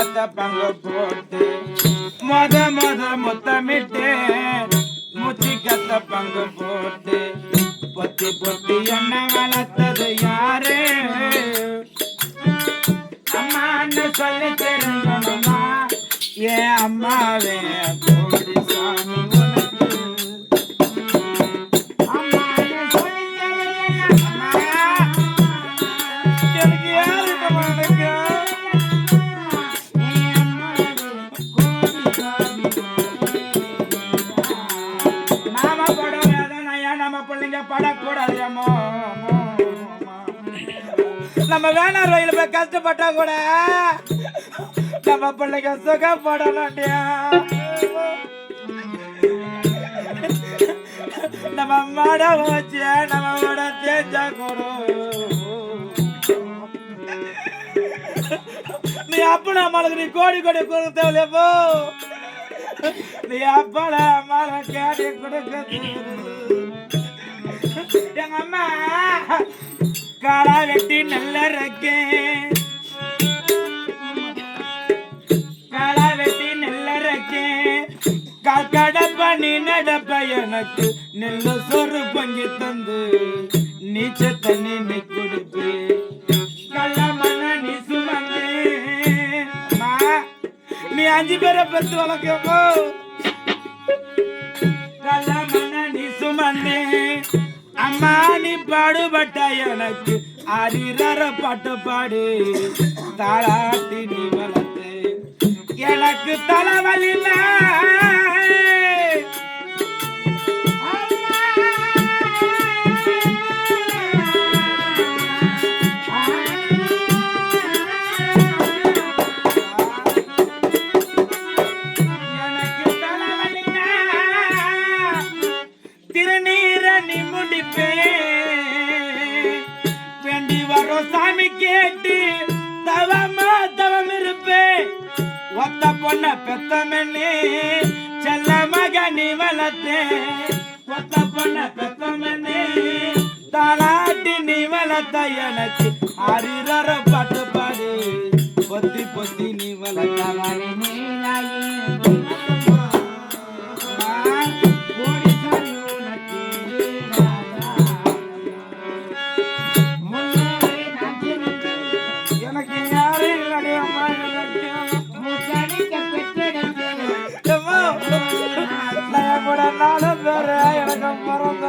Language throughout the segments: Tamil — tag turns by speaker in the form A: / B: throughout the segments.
A: கத்த பங்கு போட்டு முத்தமிட்டு மூச்சு கத்த பங்கு போட்டு பொத்தி பொத்தி என்ன வளர்த்தது யாரு அம்மான்னு சொல்லி தெரிஞ்சணுமா ஏன் அம்மாவே கோடி சாமி படக்கூடாது நம்ம வேணார் வயல போய் கஷ்டப்பட்டா கூட நம்ம பிள்ளைங்க சுகப்படலாட்டியா நம்ம மாட வச்சு நம்ம தேஞ்சா கூட நீ அப்பன அம்மாளுக்கு நீ கோடி கோடி கொடுக்க தேவையப்போ நீ அப்பன அம்மாள கேடி கொடுக்க எங்க அம்மா காலா வெட்டி நல்ல ரக்கே காலா வெட்டி நல்ல ரக்கே கடப்ப நீ நடப்ப எனக்கு நெல்லு சொரு பங்கி தந்து நீச்ச தண்ணி நீ கொடுப்பு கள்ள மண்ண நீ சுமந்து நீ 5 பேரை பெற்று வளர்க்கமோ கள்ள மண்ண நீ சுமந்து அம்மா நீ பாடுபட்ட எனக்கு அரிரர பாட்டு பாடு தாளாட்டி நீ வளர்த்து எனக்கு தலைவலி சாமி கேட்டு தவம் இருப்பேன் ஒத்த பொண்ண பெத்தமென்னு செல்ல மகனி வளர்த்தே ஒத்த பொண்ண பெத்தமென்னு தாளாட்டி நீ வளர்த்த எனக்கு அரிரர பாட்டு பாடு பொத்தி பொத்தி நீ வளர்த்த எனக்கு மறந்த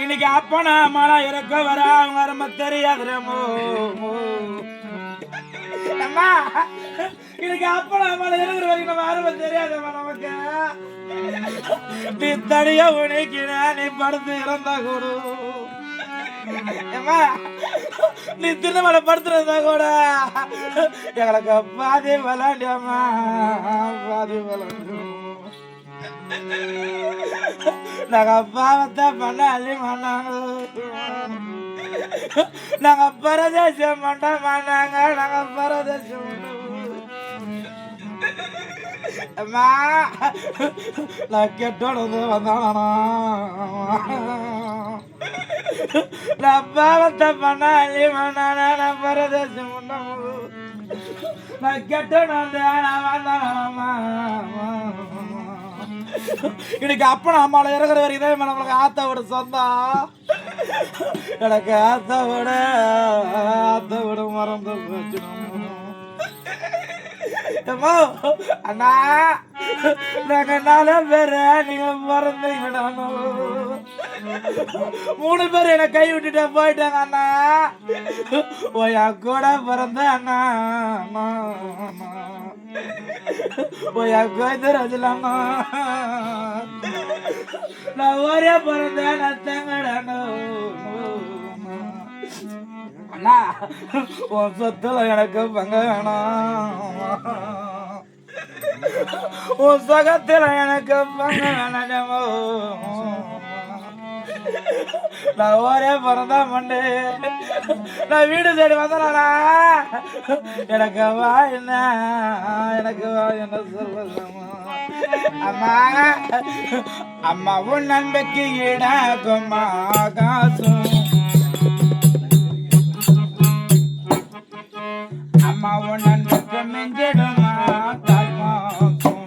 A: இன்னைக்கு அப்பனா மழை இறக்க வர அவங்க ரொம்ப தெரியாதுரமோ அம்மா இன்னைக்கு அப்பனா மழை இருக்கிற வரைக்கும் நம்ம யாரும் தெரியாதம்மா நமக்கு நீ தடிய உனைக்கிற நீ படுத்து இறந்தா கூட நீ திருமலை படுத்துறதா கூட எங்களுக்கு பாதி விளாண்டியம்மா பாதி விளாண்டியோம் நாங்க பாவத்தை பண்ணாலி பண்ணாங்க நாங்க பரதேசம் பண்ண மாட்டாங்க நாங்க பரதேசம் அம்மா நான் கெட்டோடு வந்தானா நான் பாவத்தை பண்ணாலி பண்ணானா நான் பரதேசம் பண்ண நான் கெட்டோடு வந்தானா இன்னைக்கு அப்பன அம்மாவை இறங்குற வரைக்கும் தான் நம்மளுக்கு ஆத்தாவோட சொந்தம் எனக்கு ஆத்தாவோட மறந்து போச்சு அண்ணா நாங்க 4 பேரு நீங்க மறந்தீங்க 3 பேர் என்ன கை விட்டுட்டு போயிட்டாங்க அண்ணா ஓயா கூட பிறந்த அண்ணா ஓயா கோயந்தராஜலாமா நான் ஒரே பிறந்தேன் நான் தங்கடானோ அண்ணா உன் சொத்துல எனக்கு பங்க வேணாம் உன் சகத்துல எனக்கு பங்க வேணாமோ நான் ஒரே பிறந்தா மண்டு நான் வீடு தேடி வந்தனா எனக்கு வா என்ன எனக்கு வா என்ன சொல்லுமா அம்மா அம்மா உன் நன்மைக்கு ஈடாகுமா ஆகாசம் அம்மா உன் நன்மைக்கு மிஞ்சிடுமா தாய்மாக்கும்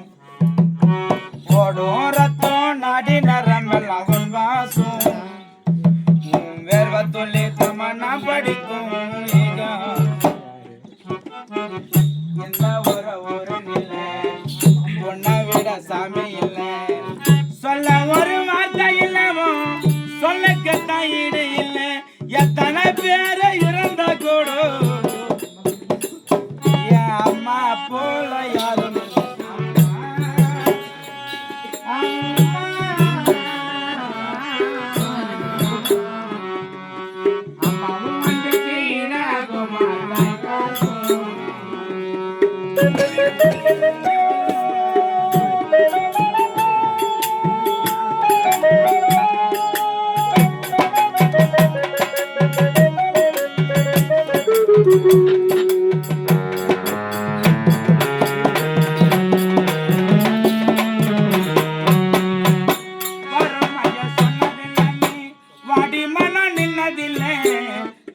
A: ஓடும் ரத்தம் நாடி நரம்பெல்லாம் உன் வாசம் வேர்வை துள்ளி தமன்னா படிக்கும் இந்த ஒரு நிலை உன்னை விட சாமி இல்லை சொல்ல ஒரு வார்த்தை இல்லமோ சொல்லக்கத்தான் ஈடு இல்லை எத்தனை பேரை இறந்த கூட என் அம்மா போல யாரும்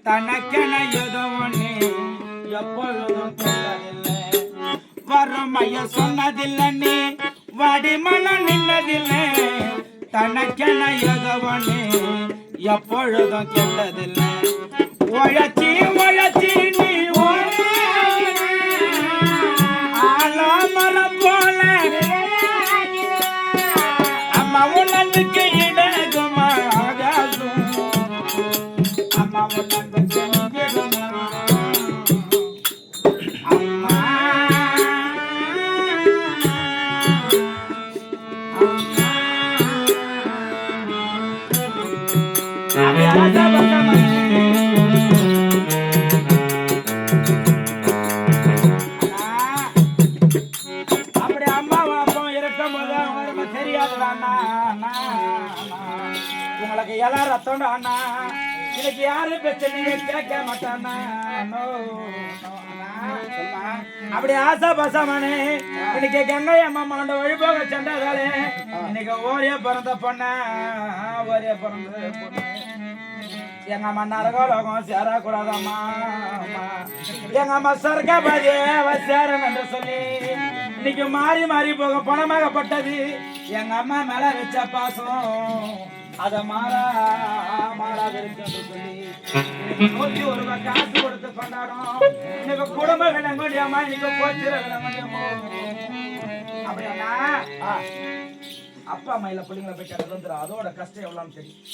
A: தனக்கென எதுவொன்னே எப்பொழுதும் கேட்டதில்லை வறுமைய சொன்னதில்லை நீ வடிமனம் நின்னதில்லை தனக்கென எதுவொன்னே எப்பொழுதும் கேட்டதில்லை உழைச்சி உழைச்சி நீ ஆலாமரம் போல அம்மா உனக்கு இடகுமா ஆகாசும் அம்மா உனக்கு இடகுமா அம்மா அப்படி அம்மாவும் அப்பாவும் இருக்கும் போது அவங்க தெரியாதுடாண்ணா உங்களுக்கு எல்லாம் ரத்தம் அண்ணா இன்னைக்கு யாரும் பெற்ற நீங்க கேட்க மாட்டானா அப்படி ஆசா பாசாமனே இன்னைக்கு கங்கை அம்மா மாண்ட வழிபோக சண்டாதாலே இன்னைக்கு ஓரே பிறந்த பொண்ண ஓரே பிறந்த பொண்ணு எங்க அம்மா நரகோலகம் சேரக்கூடாதம்மா எங்க அம்மா சொர்க்கபதி சேரன் என்று சொல்லி இன்னைக்கு மாறி மாறி போக பணமாகப்பட்டது எங்க அம்மா மேல வச்ச பாசம் அத மாறாது இருக்கு சொல்லி நூத்தி ஒரு ரூபாய் காசு கொடுத்து கொண்டாடும் இன்னைக்கு குடும்ப விளங்குடியம்மா இன்னைக்கு போச்சு விளங்குடியம்மா அப்படின்னா அப்பா அம்மா இல்ல பிள்ளைங்களை போய் கேட்டது அதோட கஷ்டம் எவ்வளவு தெரியும்.